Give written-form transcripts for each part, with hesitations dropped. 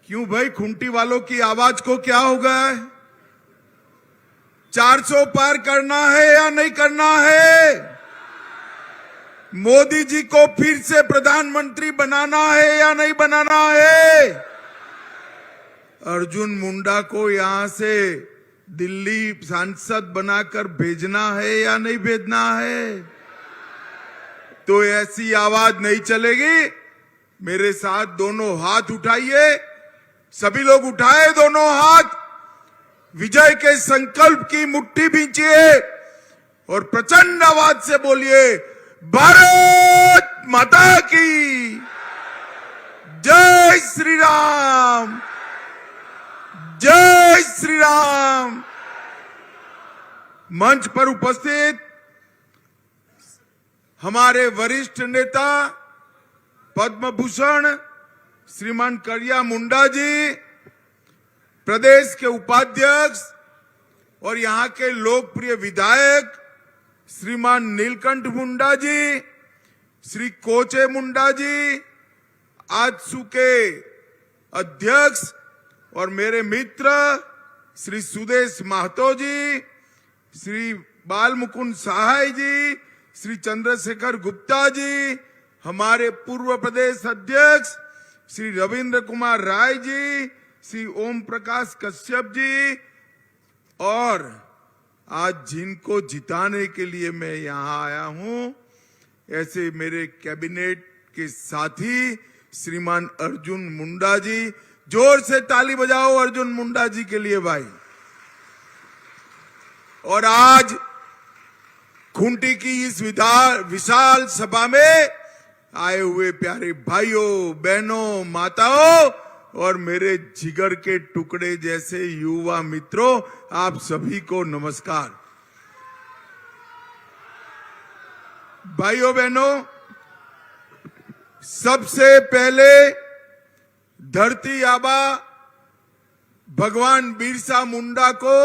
क्यों भाई, खूंटी वालों की आवाज को क्या हो गया है? 400 पार करना है या नहीं करना है? मोदी जी को फिर से प्रधानमंत्री बनाना है या नहीं बनाना है? अर्जुन मुंडा को यहां से दिल्ली सांसद बनाकर भेजना है या नहीं भेजना है? तो ऐसी आवाज नहीं चलेगी। मेरे साथ दोनों हाथ उठाइए, सभी लोग उठाए दोनों हाथ, विजय के संकल्प की मुट्ठी भींचिए और प्रचंड आवाज से बोलिए, भारत माता की जय श्री राम, जय श्री राम। मंच पर उपस्थित हमारे वरिष्ठ नेता पद्म भूषण श्रीमान करिया मुंडा जी, प्रदेश के उपाध्यक्ष और यहां के लोकप्रिय विधायक श्रीमान नीलकंठ मुंडा जी, श्री कोचे मुंडा जी, आजसू के अध्यक्ष और मेरे मित्र श्री सुदेश महतो जी, श्री बाल मुकुंद सहाय जी, श्री चंद्रशेखर गुप्ता जी, हमारे पूर्व प्रदेश अध्यक्ष श्री रविंद्र कुमार राय जी, श्री ओम प्रकाश कश्यप जी, और आज जिनको जिताने के लिए मैं यहां आया हूं, ऐसे मेरे कैबिनेट के साथी श्रीमान अर्जुन मुंडा जी। जोर से ताली बजाओ अर्जुन मुंडा जी के लिए भाई। और आज खूंटी की इस विशाल सभा में आए हुए प्यारे भाइयों, बहनों, माताओं और मेरे जिगर के टुकड़े जैसे युवा मित्रों, आप सभी को नमस्कार। भाइयों बहनों, सबसे पहले धरती आबा भगवान बिरसा मुंडा को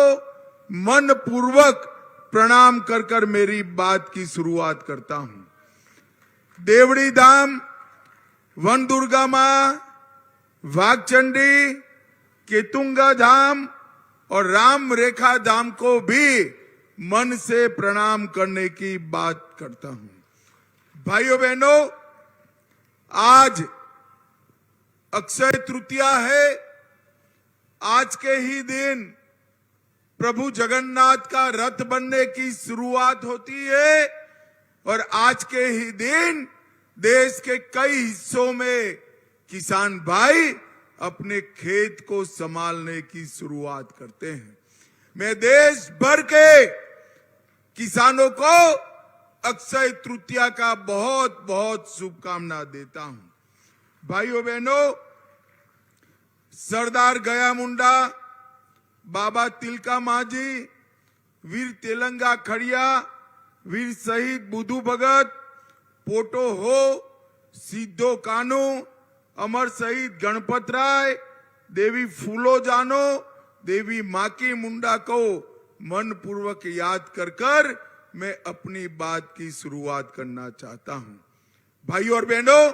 मन पूर्वक प्रणाम कर कर मेरी बात की शुरुआत करता हूं। देवड़ी धाम, वन दुर्गा मां, वाघचंडी, केतुंगा धाम और राम रेखा धाम को भी मन से प्रणाम करने की बात करता हूं। भाइयों बहनों, आज अक्षय तृतीया है। आज के ही दिन प्रभु जगन्नाथ का रथ बनने की शुरुआत होती है और आज के ही दिन देश के कई हिस्सों में किसान भाई अपने खेत को संभालने की शुरुआत करते हैं। मैं देश भर के किसानों को अक्षय तृतीया का बहुत बहुत शुभकामना देता हूं। भाइयों बहनों, सरदार गया मुंडा, बाबा तिलका मांझी, वीर तेलंगा खड़िया, वीर शहीद बुधू भगत, पोटो हो, सिद्धो कानू, अमर शहीद गणपत राय, देवी फूलो जानो, देवी माकी मुंडा को मन पूर्वक याद कर कर मैं अपनी बात की शुरुआत करना चाहता हूं। भाइयों और बहनों,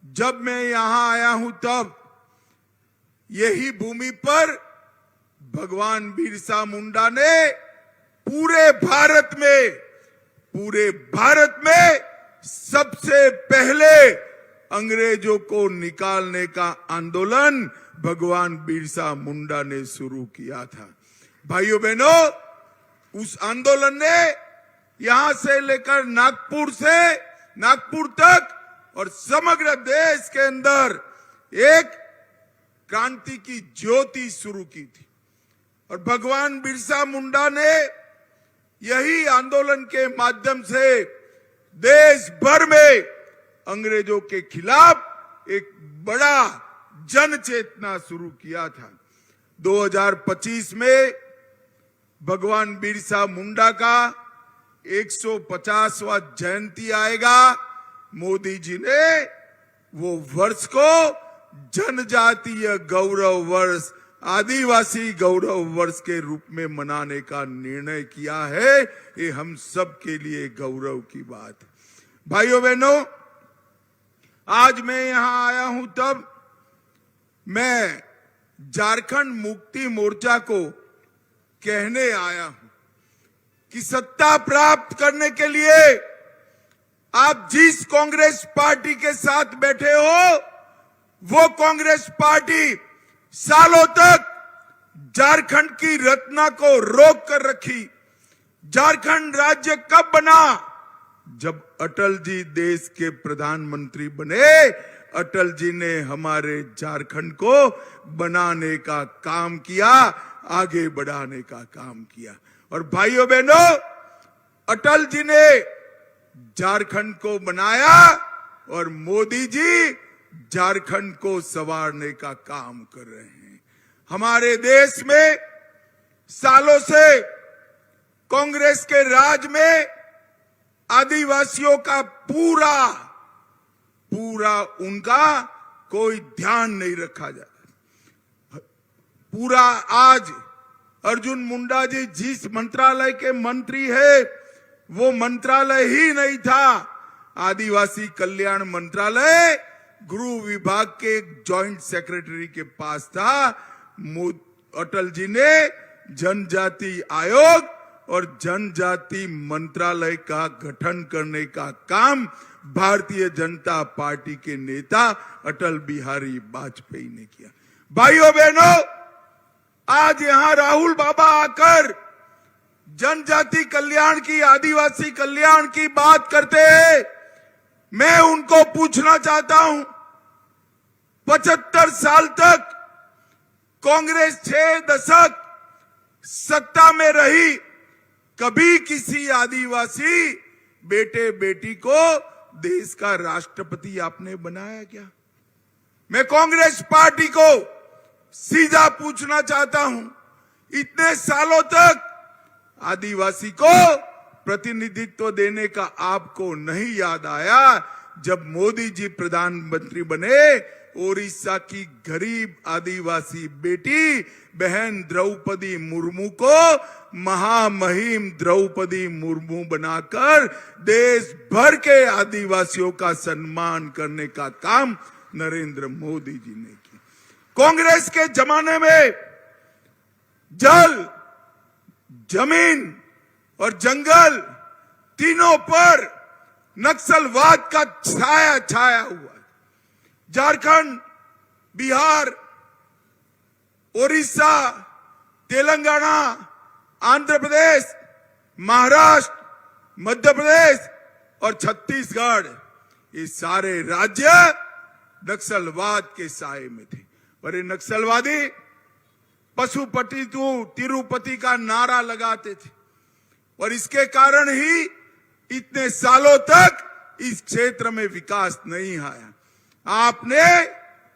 जब मैं यहां आया हूं तब यही भूमि पर भगवान बिरसा मुंडा ने पूरे भारत में सबसे पहले अंग्रेजों को निकालने का आंदोलन भगवान बिरसा मुंडा ने शुरू किया था। भाइयों बहनों, उस आंदोलन ने यहां से लेकर नागपुर तक और समग्र देश के अंदर एक क्रांति की ज्योति शुरू की थी और भगवान बिरसा मुंडा ने यही आंदोलन के माध्यम से देश भर में अंग्रेजों के खिलाफ एक बड़ा जन चेतना शुरू किया था। 2025 में भगवान बिरसा मुंडा का 150वां जयंती आएगा। मोदी जी ने वो वर्ष को जनजातीय गौरव वर्ष, आदिवासी गौरव वर्ष के रूप में मनाने का निर्णय किया है। ये हम सब के लिए गौरव की बात है। भाइयों बहनों, आज मैं यहां आया हूं तब मैं झारखंड मुक्ति मोर्चा को कहने आया हूं कि सत्ता प्राप्त करने के लिए आप जिस कांग्रेस पार्टी के साथ बैठे हो, वो कांग्रेस पार्टी सालों तक झारखंड की रत्ना को रोक कर रखी। झारखंड राज्य कब बना? जब अटल जी देश के प्रधानमंत्री बने। अटल जी ने हमारे झारखंड को बनाने का काम किया, आगे बढ़ाने का काम किया। और भाइयों बहनों, अटल जी ने झारखंड को बनाया और मोदी जी झारखंड को संवारने का काम कर रहे हैं। हमारे देश में सालों से कांग्रेस के राज में आदिवासियों का पूरा उनका कोई ध्यान नहीं रखा जाता। पूरा आज अर्जुन मुंडा जी जिस मंत्रालय के मंत्री है, वो मंत्रालय ही नहीं था। आदिवासी कल्याण मंत्रालय गृह विभाग के जॉइंट सेक्रेटरी के पास था। अटल जी ने जनजाति आयोग और जनजाति मंत्रालय का गठन करने का काम भारतीय जनता पार्टी के नेता अटल बिहारी वाजपेयी ने किया। भाइयों बहनों, आज यहां राहुल बाबा आकर जनजाति कल्याण की, आदिवासी कल्याण की बात करते हैं। मैं उनको पूछना चाहता हूं, 75 साल तक कांग्रेस 6 दशक सत्ता में रही, कभी किसी आदिवासी बेटे बेटी को देश का राष्ट्रपति आपने बनाया क्या? मैं कांग्रेस पार्टी को सीधा पूछना चाहता हूं, इतने सालों तक आदिवासी को प्रतिनिधित्व देने का आपको नहीं याद आया? जब मोदी जी प्रधानमंत्री बने, ओडिशा की गरीब आदिवासी बेटी बहन द्रौपदी मुर्मू को महामहिम द्रौपदी मुर्मू बनाकर देश भर के आदिवासियों का सम्मान करने का काम नरेंद्र मोदी जी ने किया। कांग्रेस के जमाने में जल, जमीन और जंगल तीनों पर नक्सलवाद का छाया छाया हुआ। झारखंड, बिहार, ओडिशा, तेलंगाना, आंध्र प्रदेश, महाराष्ट्र, मध्य प्रदेश और छत्तीसगढ़, ये सारे राज्य नक्सलवाद के साए में थे। और ये नक्सलवादी पशुपति तू तिरुपति का नारा लगाते थे और इसके कारण ही इतने सालों तक इस क्षेत्र में विकास नहीं आया। आपने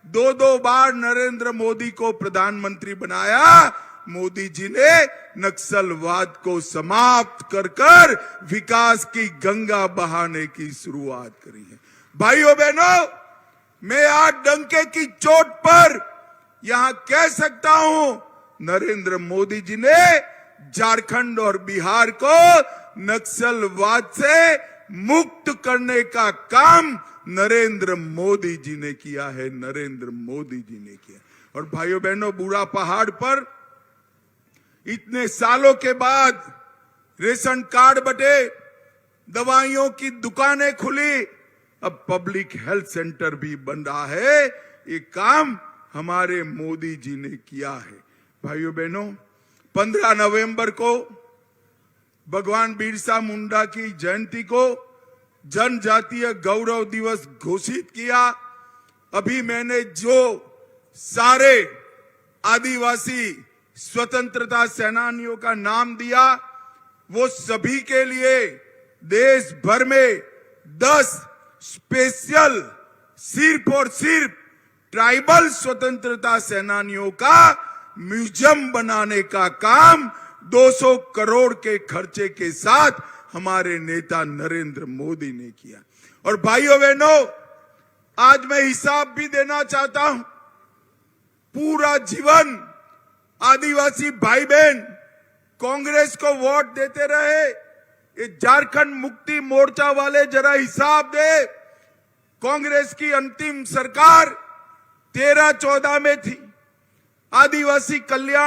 2 बार नरेंद्र मोदी को प्रधानमंत्री बनाया। मोदी जी ने नक्सलवाद को समाप्त कर विकास की गंगा बहाने की शुरुआत करी है। भाइयों बहनों, मैं आज डंके की चोट पर यहां कह सकता हूं, नरेंद्र मोदी जी ने झारखंड और बिहार को नक्सलवाद से मुक्त करने का काम नरेंद्र मोदी जी ने किया है, नरेंद्र मोदी जी ने किया। और भाइयों बहनों, बूढ़ा पहाड़ पर इतने सालों के बाद रेशन कार्ड बटे, दवाइयों की दुकानें खुली, अब पब्लिक हेल्थ सेंटर भी बन रहा है। ये काम हमारे मोदी जी ने किया है। भाइयों बहनों, 15 नवंबर को भगवान बिरसा मुंडा की जयंती को जनजातीय गौरव दिवस घोषित किया। अभी मैंने जो सारे आदिवासी स्वतंत्रता सेनानियों का नाम दिया, वो सभी के लिए देश भर में 10 स्पेशल सिर्फ और सिर्फ ट्राइबल स्वतंत्रता सेनानियों का म्यूजियम बनाने का काम 200 करोड़ के खर्चे के साथ हमारे नेता नरेंद्र मोदी ने किया। और भाइयों बहनों, आज मैं हिसाब भी देना चाहता हूं। पूरा जीवन आदिवासी भाई बहन कांग्रेस को वोट देते रहे। ये झारखंड मुक्ति मोर्चा वाले जरा हिसाब दे, कांग्रेस की अंतिम सरकार 13-14 में थी। आदिवासी कल्याण